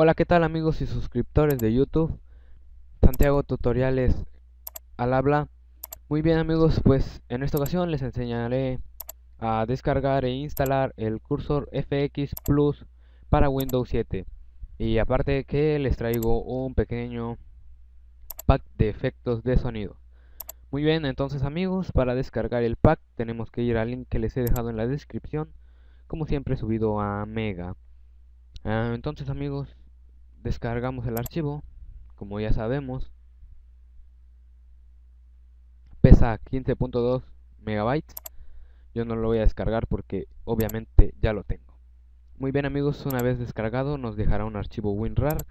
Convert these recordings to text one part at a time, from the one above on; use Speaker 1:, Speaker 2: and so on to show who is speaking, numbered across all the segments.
Speaker 1: Hola, ¿qué tal amigos y suscriptores de YouTube? Santiago Tutoriales al habla. Muy bien amigos, pues en esta ocasión les enseñaré a descargar e instalar el cursor FX Plus para Windows 7. Y aparte que les traigo un pequeño pack de efectos de sonido. Muy bien, entonces amigos, para descargar el pack tenemos que ir al link que les he dejado en la descripción, como siempre subido a Mega. Entonces amigos, descargamos el archivo. Como ya sabemos, pesa 15.2 megabytes. Yo no lo voy a descargar porque obviamente ya lo tengo. Muy bien amigos, una vez descargado nos dejará un archivo WinRAR.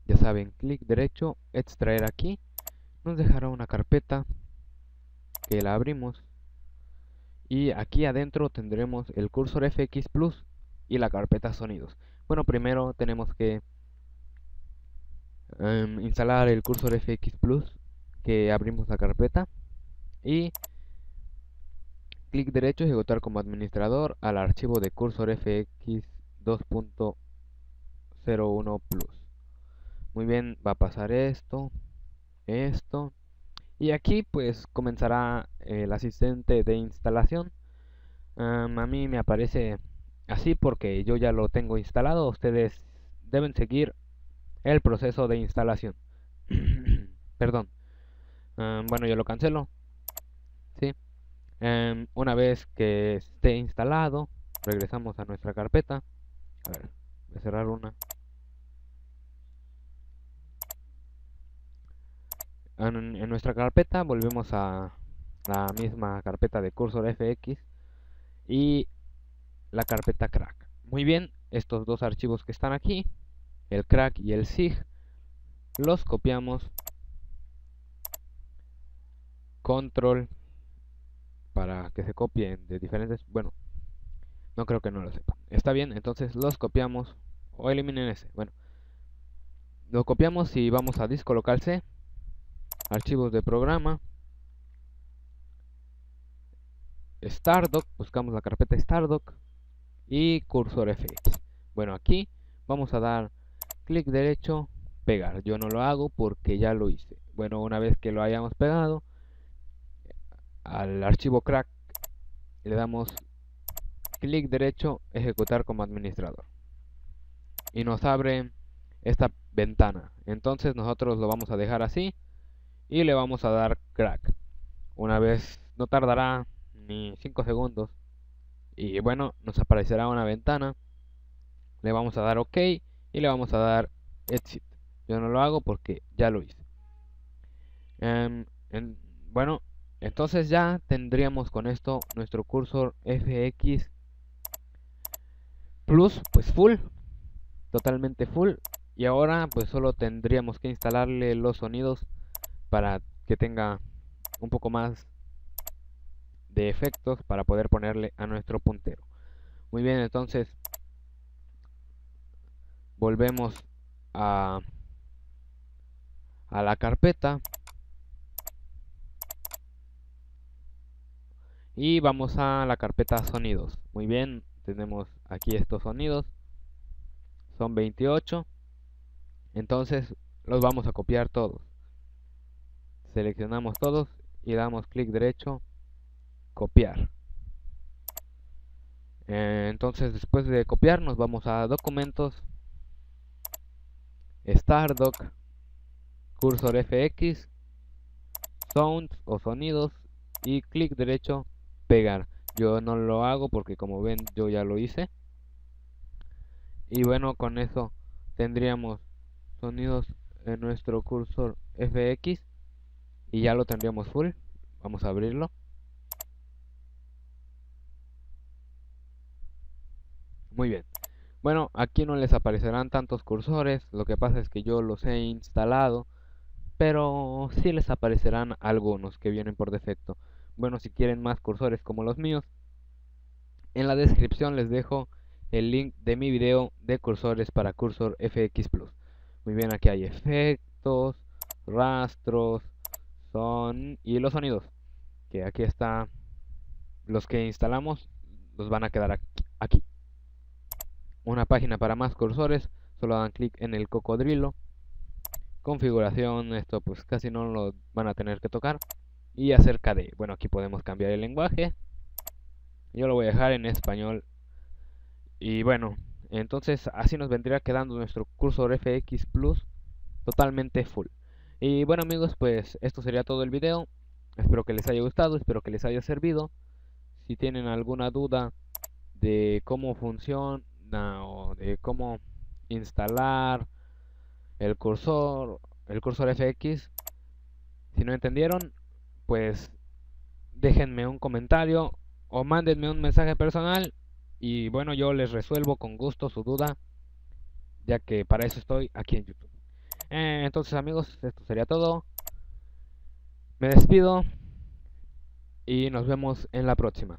Speaker 1: Ya saben, clic derecho, extraer aquí. Nos dejará una carpeta que la abrimos. Y aquí adentro tendremos el cursor FX Plus y la carpeta sonidos. Bueno, primero tenemos que instalar el cursor FX Plus, que abrimos la carpeta. Y clic derecho, ejecutar como administrador al archivo de cursor FX 2.01 Plus. Muy bien, va a pasar esto, esto. Y aquí pues comenzará el asistente de instalación. A mí me aparece así porque yo ya lo tengo instalado. Ustedes deben seguir el proceso de instalación. Perdón. Bueno, yo lo cancelo. ¿Sí? Una vez que esté instalado, regresamos a nuestra carpeta. A ver, voy a cerrar una. En nuestra carpeta volvemos a la misma carpeta de cursor FX y la carpeta crack. Muy bien, estos dos archivos que están aquí, el crack y el sig, los copiamos. Control para que se copien de diferentes. Bueno, no creo que no lo sepan. Está bien, entonces los copiamos o eliminen ese. Bueno, lo copiamos y vamos a disco local C, archivos de programa, Stardock, buscamos la carpeta Stardock y cursor FX. Bueno, aquí vamos a dar clic derecho, pegar. Yo no lo hago porque ya lo hice. Bueno, una vez que lo hayamos pegado al archivo crack, le damos clic derecho, ejecutar como administrador. Y nos abre esta ventana. Entonces nosotros lo vamos a dejar así y le vamos a dar crack. Una vez, no tardará ni 5 segundos. Y bueno, nos aparecerá una ventana. Le vamos a dar OK y le vamos a dar Exit. Yo no lo hago porque ya lo hice. Bueno, entonces ya tendríamos con esto nuestro cursor FX Plus, pues full, totalmente full. Y ahora pues solo tendríamos que instalarle los sonidos para que tenga un poco más de efectos para poder ponerle a nuestro puntero. Muy bien, entonces volvemos a, a la carpeta y vamos a la carpeta sonidos. Muy bien, tenemos aquí estos sonidos, son 28. Entonces los vamos a copiar todos. Seleccionamos todos y damos clic derecho, copiar. Entonces después de copiar nos vamos a documentos, Stardock, cursor FX, sounds o sonidos y clic derecho, pegar. Yo no lo hago porque como ven yo ya lo hice. Y bueno, con eso tendríamos sonidos en nuestro cursor FX y ya lo tendríamos full. Vamos a abrirlo. Muy bien. Bueno, aquí no les aparecerán tantos cursores, lo que pasa es que yo los he instalado, pero sí les aparecerán algunos que vienen por defecto. Bueno, si quieren más cursores como los míos, en la descripción les dejo el link de mi video de cursores para cursor FX Plus. Muy bien, aquí hay efectos, rastros, son y los sonidos, que aquí está. Los que instalamos los van a quedar aquí. Una página para más cursores solo dan clic en el cocodrilo. Configuración, esto pues casi no lo van a tener que tocar. Y acerca de, bueno, aquí podemos cambiar el lenguaje. Yo lo voy a dejar en español. Y bueno, entonces así nos vendría quedando nuestro cursor FX Plus totalmente full. Y bueno amigos, pues esto sería todo el video. Espero que les haya gustado, espero que les haya servido. Si tienen alguna duda de cómo funciona o de cómo instalar el cursor FX, si no entendieron, pues déjenme un comentario o mándenme un mensaje personal y bueno, yo les resuelvo con gusto su duda, ya que para eso estoy aquí en YouTube. Entonces amigos, esto sería todo. Me despido y nos vemos en la próxima.